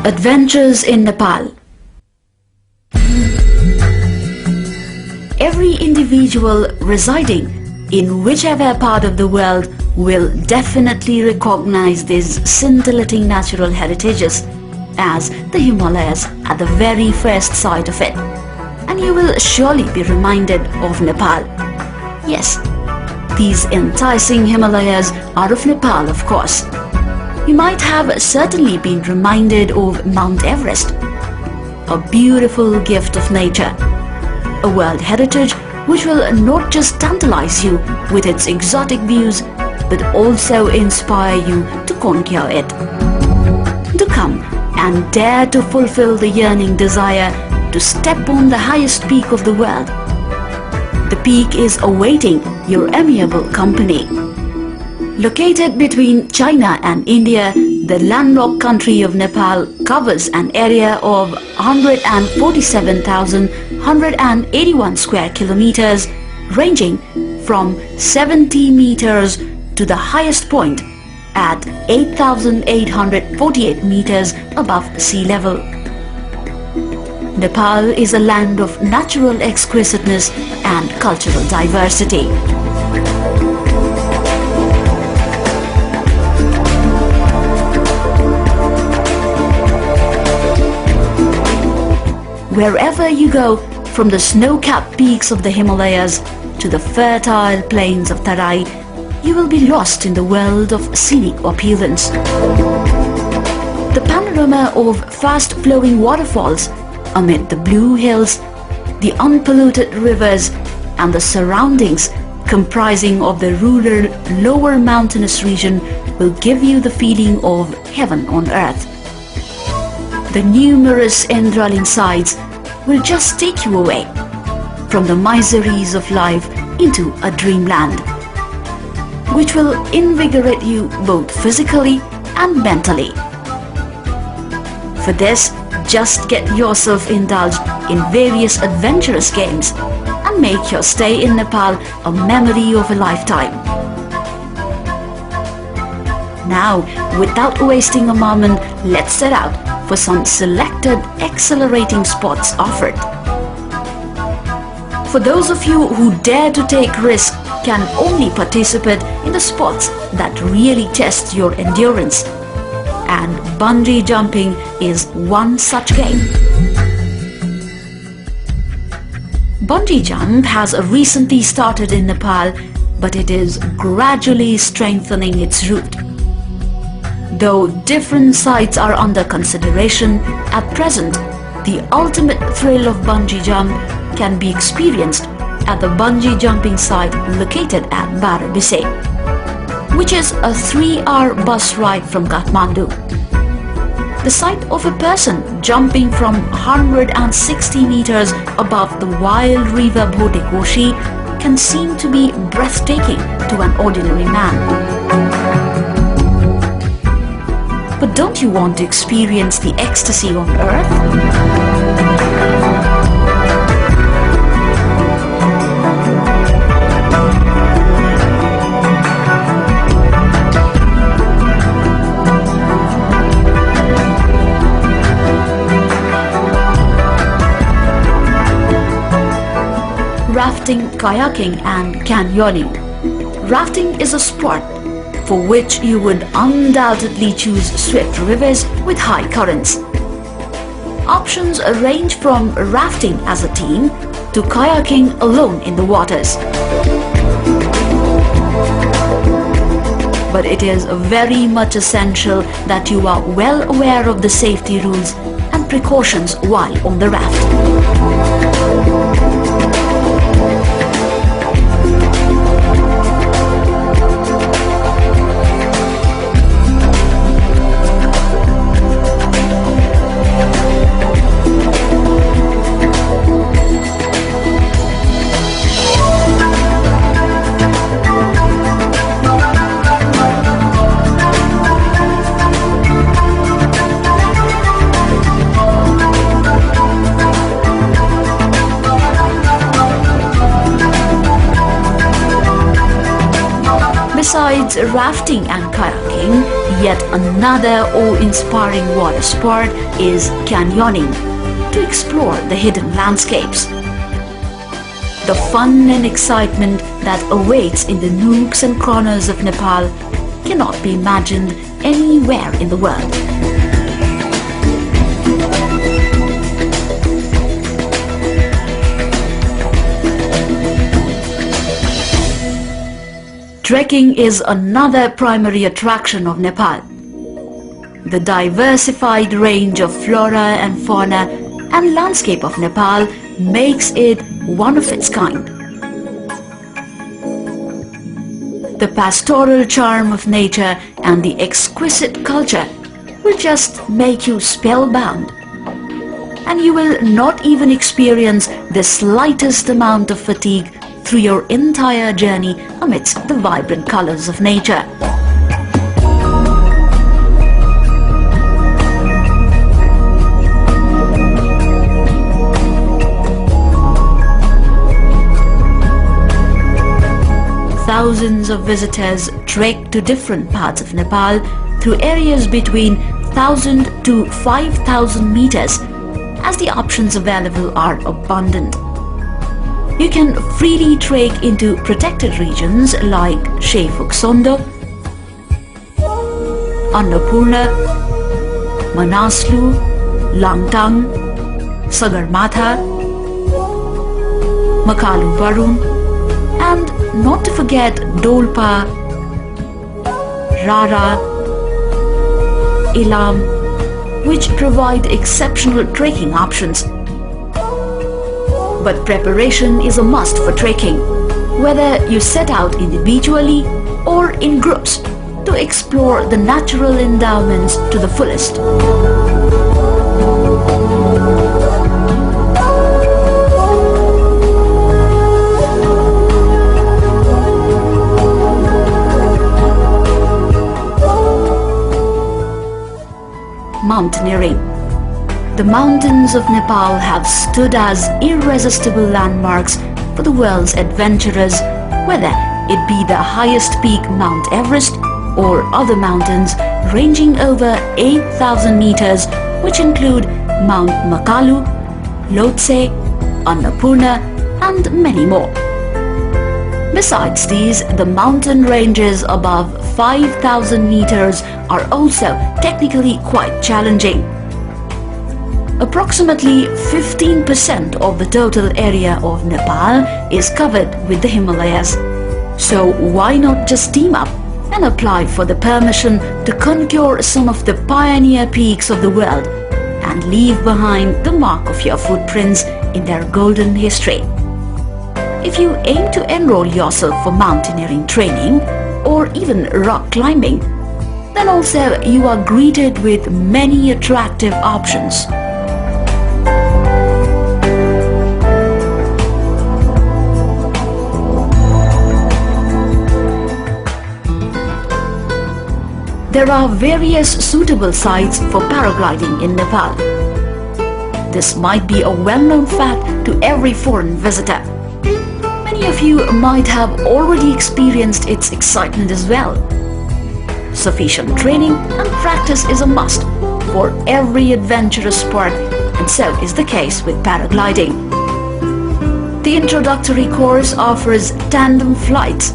Adventures in Nepal. Every individual residing in whichever part of the world will definitely recognize these scintillating natural heritages as the Himalayas at the very first sight of it. And you will surely be reminded of Nepal. Yes, these enticing Himalayas are of Nepal, of course. You might have certainly been reminded of Mount Everest, a beautiful gift of nature, a world heritage which will not just tantalize you with its exotic views, but also inspire you to conquer it. To come and dare to fulfill the yearning desire to step on the highest peak of the world. The peak is awaiting your amiable company. Located between China and India, the landlocked country of Nepal covers an area of 147,181 square kilometers, ranging from 70 meters to the highest point at 8,848 meters above sea level. Nepal is a land of natural exquisiteness and cultural diversity. Wherever you go, from the snow-capped peaks of the Himalayas to the fertile plains of Tarai, you will be lost in the world of scenic opulence. The panorama of fast-flowing waterfalls amid the blue hills, the unpolluted rivers, and the surroundings comprising of the rural lower mountainous region will give you the feeling of heaven on earth. The numerous enthralling sights will just take you away from the miseries of life into a dreamland, which will invigorate you both physically and mentally. For this, just get yourself indulged in various adventurous games and make your stay in Nepal a memory of a lifetime. Now, without wasting a moment, let's set out for some selected exhilarating spots offered. For those of you who dare to take risks, can only participate in the spots that really test your endurance. And bungee jumping is one such game. Bungee jump has recently started in Nepal, but it is gradually strengthening its root. Though different sites are under consideration, at present, the ultimate thrill of bungee jump can be experienced at the bungee jumping site located at Barabise, which is a 3-hour bus ride from Kathmandu. The sight of a person jumping from 160 meters above the wild river Bhotekoshi can seem to be breathtaking to an ordinary man. But don't you want to experience the ecstasy on earth? Rafting, kayaking and canyoning. Rafting is a sport for which you would undoubtedly choose swift rivers with high currents. Options range from rafting as a team to kayaking alone in the waters. But it is very much essential that you are well aware of the safety rules and precautions while on the raft. Besides rafting and kayaking, Yet another awe-inspiring water sport is canyoning, to explore the hidden landscapes. The fun and excitement that awaits in the nooks and corners of Nepal cannot be imagined anywhere in the world. Trekking is another primary attraction of Nepal. The diversified range of flora and fauna and landscape of Nepal makes it one of its kind. The pastoral charm of nature and the exquisite culture will just make you spellbound. And you will not even experience the slightest amount of fatigue through your entire journey amidst the vibrant colors of nature. Thousands of visitors trek to different parts of Nepal through areas between 1,000 to 5,000 meters, as the options available are abundant. You can freely trek into protected regions like Shefuksondo, Annapurna, Manaslu, Langtang, Sagarmatha, Makalu Varun, and not to forget Dolpa, Rara, Ilam, which provide exceptional trekking options. But preparation is a must for trekking, whether you set out individually or in groups to explore the natural endowments to the fullest. Mountaineering. The mountains of Nepal have stood as irresistible landmarks for the world's adventurers, whether it be the highest peak Mount Everest or other mountains ranging over 8,000 meters, which include Mount Makalu, Lhotse, Annapurna, and many more. Besides these, the mountain ranges above 5,000 meters are also technically quite challenging. Approximately 15% of the total area of Nepal is covered with the Himalayas. So why not just team up and apply for the permission to conquer some of the pioneer peaks of the world and leave behind the mark of your footprints in their golden history. If you aim to enroll yourself for mountaineering training or even rock climbing, then also you are greeted with many attractive options. There are various suitable sites for paragliding in Nepal. This might be a well-known fact to every foreign visitor. Many of you might have already experienced its excitement as well. Sufficient training and practice is a must for every adventurous sport, and so is the case with paragliding. The introductory course offers tandem flights,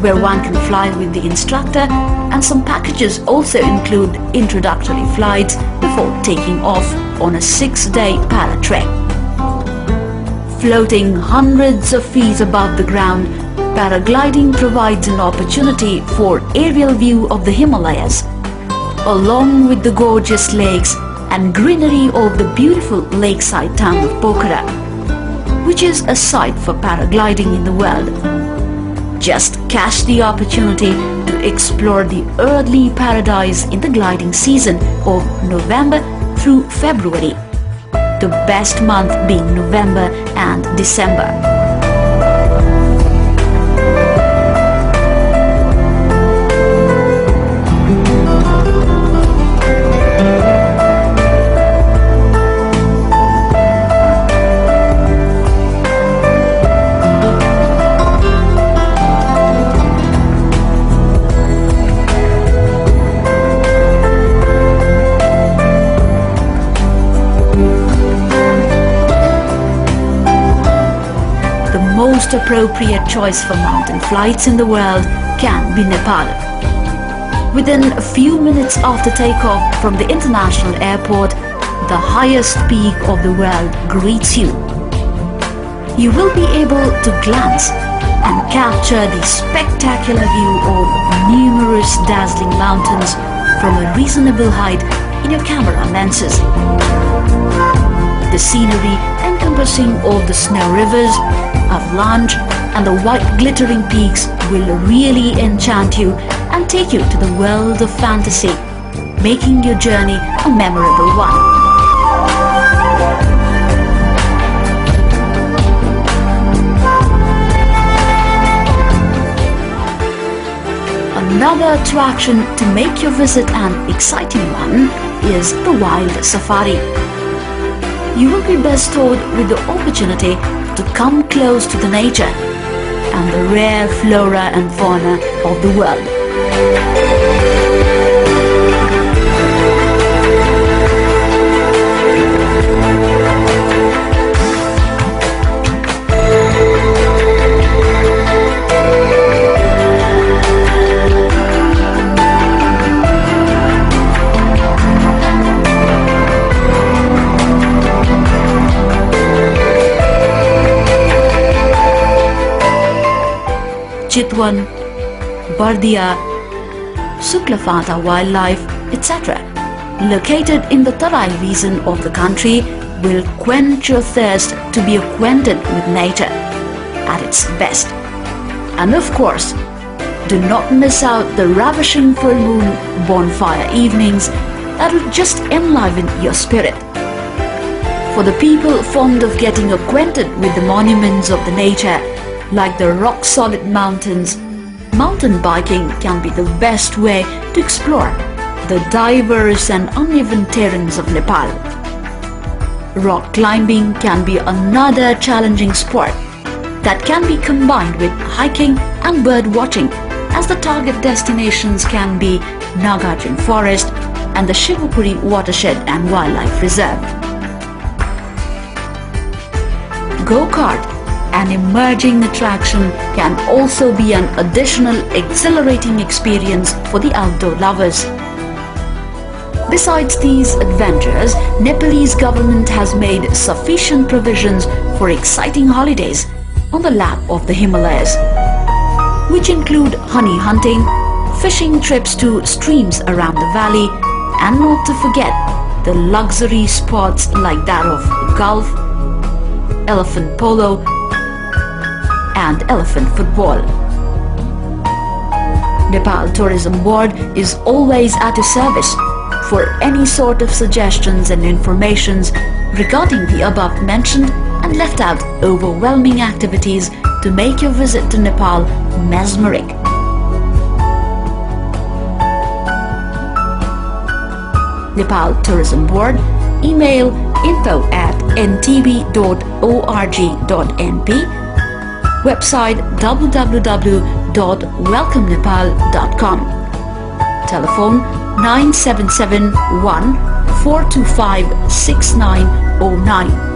where one can fly with the instructor, and some packages also include introductory flights before taking off on a 6-day para-trek. Floating hundreds of feet above the ground, paragliding provides an opportunity for aerial view of the Himalayas, along with the gorgeous lakes and greenery of the beautiful lakeside town of Pokhara, which is a site for paragliding in the world. Just catch the opportunity to explore the earthly paradise in the gliding season of November through February, the best month being November and December. most appropriate choice for mountain flights in the world can be Nepal. Within a few minutes after takeoff from the international airport, the highest peak of the world greets you. You will be able to glance and capture the spectacular view of numerous dazzling mountains from a reasonable height in your camera lenses. The scenery encompassing all the snow rivers, avalanche and the white glittering peaks will really enchant you and take you to the world of fantasy, making your journey a memorable one. Another attraction to make your visit an exciting one is the wild safari. You will be bestowed with the opportunity to come close to the nature and the rare flora and fauna of the world. Chitwan, Bardia, Suklafata wildlife, etc., located in the Tarai region of the country, will quench your thirst to be acquainted with nature at its best. And of course, do not miss out the ravishing full moon bonfire evenings that will just enliven your spirit. For the people fond of getting acquainted with the monuments of the nature, like the rock-solid mountains, mountain biking can be the best way to explore the diverse and uneven terrains of Nepal. Rock climbing can be another challenging sport that can be combined with hiking and bird watching, as the target destinations can be Nagarjun Forest and the Shivapuri Watershed and Wildlife Reserve. Go-kart, an emerging attraction, can also be an additional exhilarating experience for the outdoor lovers. Besides these adventures, Nepalese government has made sufficient provisions for exciting holidays on the lap of the Himalayas, which include honey hunting, fishing trips to streams around the valley, and not to forget the luxury spots like that of golf, elephant polo, and elephant football. Nepal Tourism Board is always at your service for any sort of suggestions and informations regarding the above mentioned and left out overwhelming activities to make your visit to Nepal mesmeric. Nepal Tourism Board, email info@ntb.org.np, website www.welcomenepal.com, telephone 9771 425 6909.